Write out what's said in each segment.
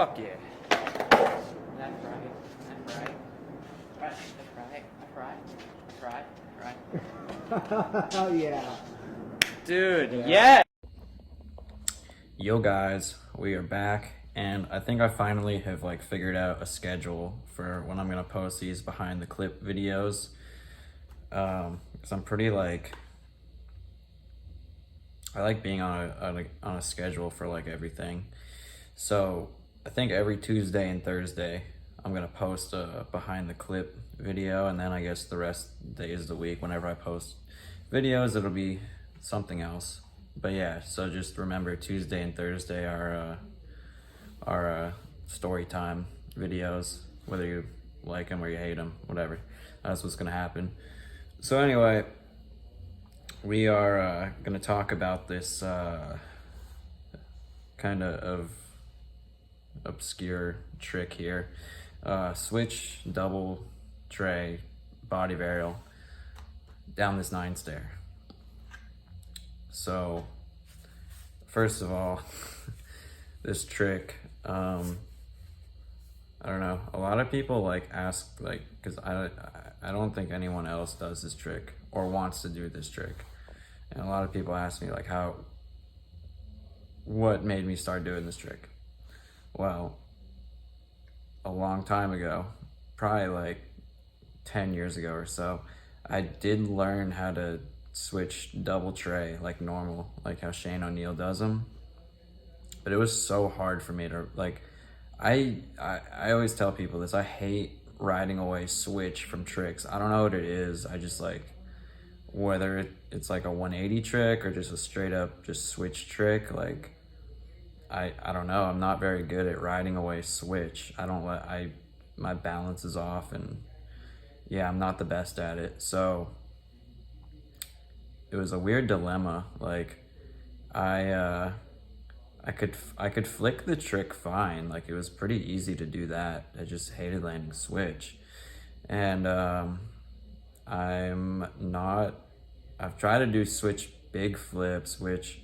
Fuck yeah. That's right. That's right. That's right. That's right. That's right. Oh yeah. Dude, yeah. Yo guys, we are back, and I think I finally have like figured out a schedule for when I'm gonna post these behind the clip videos. Cause I'm pretty like, I like being on a schedule for like everything. So I think every Tuesday and Thursday I'm gonna post a behind the clip video, and then I guess the rest days of the week, whenever I post videos, it'll be something else. But yeah, so just remember Tuesday and Thursday are story time videos, whether you like them or you hate them, whatever. That's what's gonna happen. So anyway, we are gonna talk about this kind of obscure trick here. Switch double tray body varial down this 9 stair. So first of all, this trick, I don't know, a lot of people like ask, like, because I don't think anyone else does this trick or wants to do this trick, and a lot of people ask me like what made me start doing this trick. Well, a long time ago, probably like 10 years ago or so, I did learn how to switch double tray like normal, like how Shane O'Neill does them. But it was so hard for me to like, I always tell people this, I hate riding away switch from tricks. I don't know what it is. I just like, whether it's like a 180 trick or just a straight up just switch trick, like I don't know. I'm not very good at riding away switch. My balance is off, and yeah, I'm not the best at it. So it was a weird dilemma. Like I could flick the trick fine. Like it was pretty easy to do that. I just hated landing switch. And I've tried to do switch big flips, which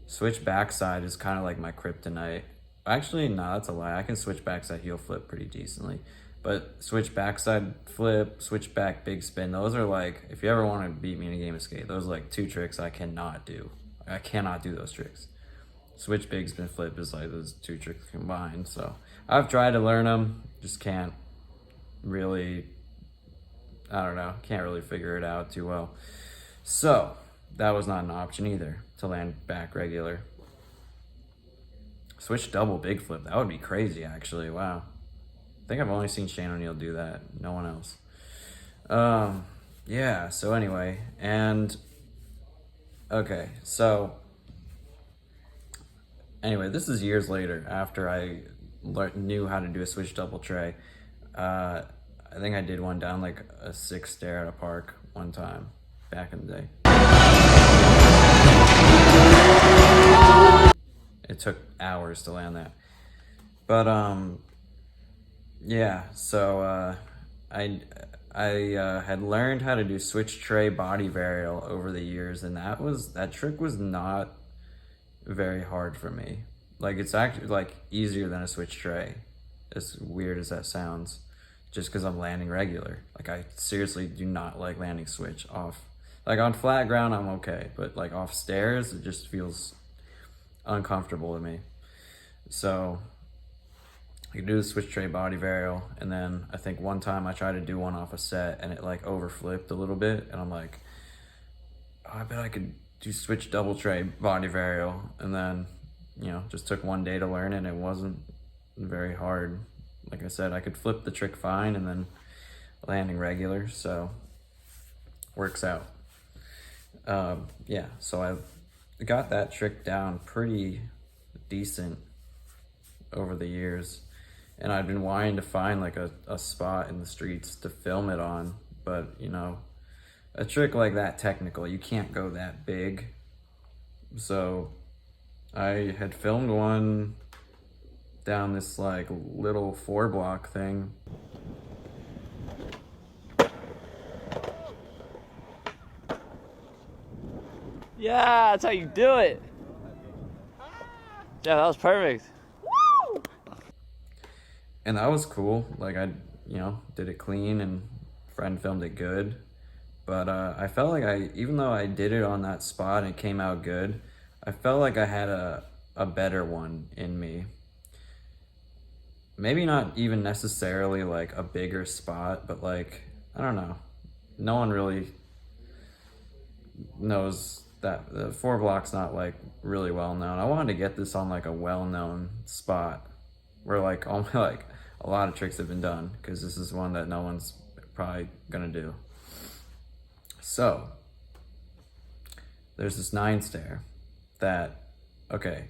switch backside is kind of like my kryptonite. Actually, no, that's a lie. I can switch backside heel flip pretty decently. But switch backside flip, switch back big spin, those are like, if you ever want to beat me in a game of skate, those are like 2 tricks I cannot do. I cannot do those tricks. Switch big spin flip is like those 2 tricks combined. So I've tried to learn them, just can't really, I don't know, can't really figure it out too well. So that was not an option either, to land back regular. Switch double big flip, that would be crazy actually, wow. I think I've only seen Shane O'Neill do that, no one else. Yeah, so anyway, and okay, so anyway, this is years later after I knew how to do a switch double tray. I think I did one down like a 6 stair at a park one time back in the day. It took hours to land that. But yeah, so I had learned how to do switch tray body varial over the years, and that trick was not very hard for me. Like it's actually like easier than a switch tray, as weird as that sounds, just because I'm landing regular. Like I seriously do not like landing switch off. Like on flat ground I'm okay, but like off stairs it just feels uncomfortable to me. So I could do the switch tray body varial, and then I think one time I tried to do one off a set and it like overflipped a little bit, and I'm like, oh, I bet I could do switch double tray body varial, and then, you know, just took one day to learn it, and it wasn't very hard. Like I said, I could flip the trick fine and then landing regular, so works out. Yeah, so I got that trick down pretty decent over the years, and I've been wanting to find like a spot in the streets to film it on, but you know, a trick like that technical, you can't go that big. So I had filmed one down this like little 4-block thing. Yeah, that's how you do it. Yeah, that was perfect. Woo! And that was cool. Like I, did it clean and friend filmed it good. But I felt like even though I did it on that spot and it came out good, I felt like I had a better one in me. Maybe not even necessarily like a bigger spot, but like, I don't know. No one really knows that the 4 block's not like really well known. I wanted to get this on like a well known spot where like all like a lot of tricks have been done, because this is one that no one's probably gonna do. So there's this 9 stair that, okay,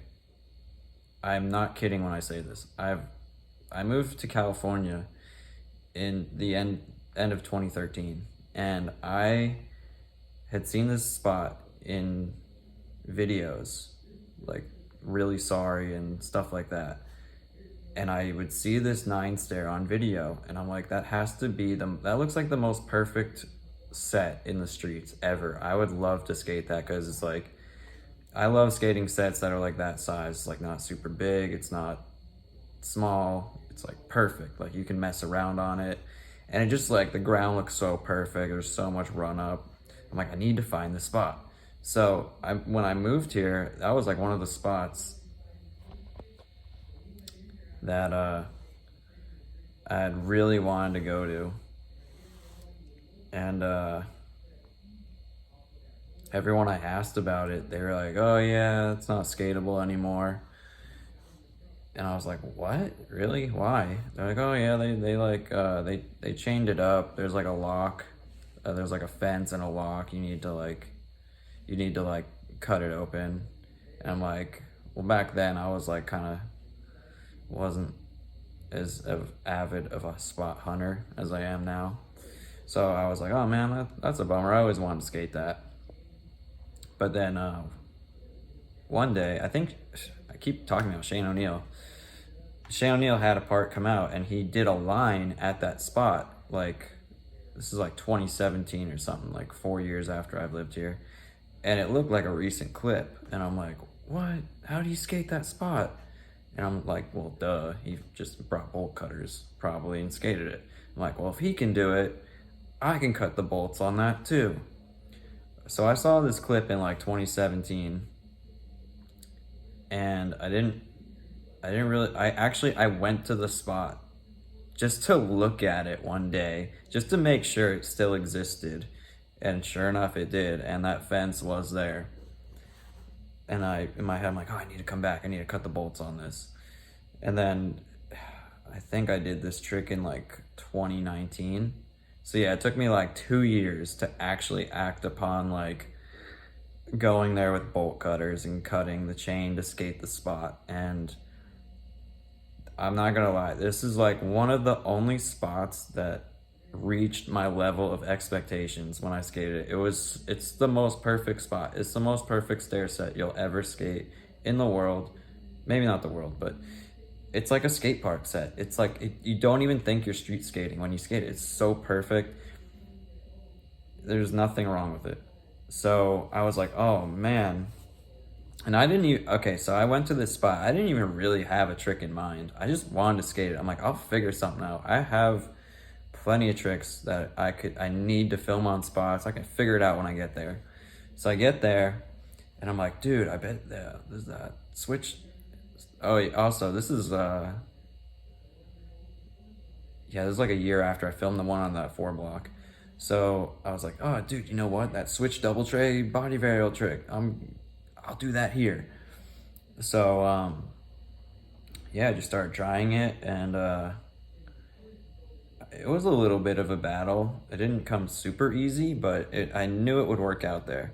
I'm not kidding when I say this. I moved to California in the end of 2013, and I had seen this spot in videos, like Really Sorry and stuff like that. And I would see this 9 stair on video, and I'm like, that has to be that looks like the most perfect set in the streets ever. I would love to skate that, because it's like, I love skating sets that are like that size, like not super big, it's not small, it's like perfect, like you can mess around on it, and it just like the ground looks so perfect, there's so much run up. I'm like, I need to find this spot. So when I moved here, that was like one of the spots that I had really wanted to go to. And everyone I asked about it, they were like, oh yeah, it's not skatable anymore. And I was like, what? Really? Why? They're like, oh yeah, they like they chained it up. There's like a lock. There's like a fence and a lock. You need to like cut it open. And I'm like, well, back then I was like kind of wasn't as avid of a spot hunter as I am now. So I was like, oh man, that's a bummer. I always wanted to skate that. But then one day, I think I keep talking about Shane O'Neill. Shane O'Neill had a part come out, and he did a line at that spot. Like, this is like 2017 or something, like 4 years after I've lived here. And it looked like a recent clip. And I'm like, what? How do you skate that spot? And I'm like, well, duh. He just brought bolt cutters probably and skated it. I'm like, well, if he can do it, I can cut the bolts on that too. So I saw this clip in like 2017, and I went to the spot just to look at it one day, just to make sure it still existed. And sure enough, it did. And that fence was there. And in my head, I'm like, oh, I need to come back. I need to cut the bolts on this. And then I think I did this trick in like 2019. So yeah, it took me like 2 years to actually act upon like going there with bolt cutters and cutting the chain to skate the spot. And I'm not gonna lie, this is like one of the only spots that reached my level of expectations when I skated it. It's the most perfect spot. It's the most perfect stair set you'll ever skate in the world. Maybe not the world, but it's like a skate park set. It's like, you don't even think you're street skating when you skate it. It's so perfect. There's nothing wrong with it. So I was like, oh man. And I didn't even, okay, so I went to this spot. I didn't even really have a trick in mind. I just wanted to skate it. I'm like, I'll figure something out. I have plenty of tricks that I need to film on spots. I can figure it out when I get there. So I get there, and I'm like, dude, I bet there's that switch. Oh, also, this is, yeah, this is like a year after I filmed the one on that 4 block. So I was like, oh, dude, you know what? That switch double tray body varial trick, I'll do that here. So, yeah, I just started trying it, and it was a little bit of a battle. It didn't come super easy, but I knew it would work out there.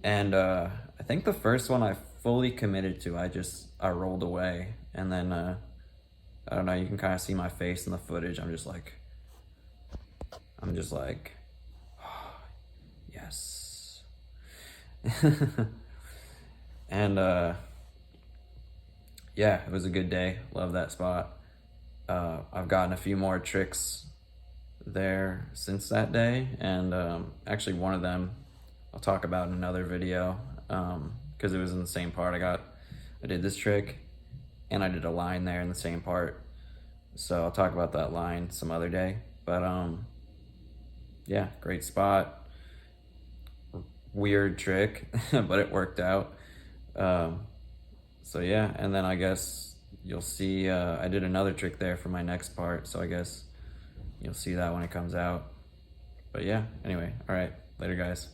And I think the first one I fully committed to, I rolled away, and then I don't know, you can kind of see my face in the footage. I'm just like, oh, yes. And yeah, it was a good day. Love that spot. I've gotten a few more tricks there since that day, and actually one of them I'll talk about in another video, because it was in the same part. I did this trick, and I did a line there in the same part. So I'll talk about that line some other day. But yeah, great spot. Weird trick, but it worked out. So yeah, and then I guess you'll see, I did another trick there for my next part, so I guess you'll see that when it comes out. But yeah, anyway, all right, later guys.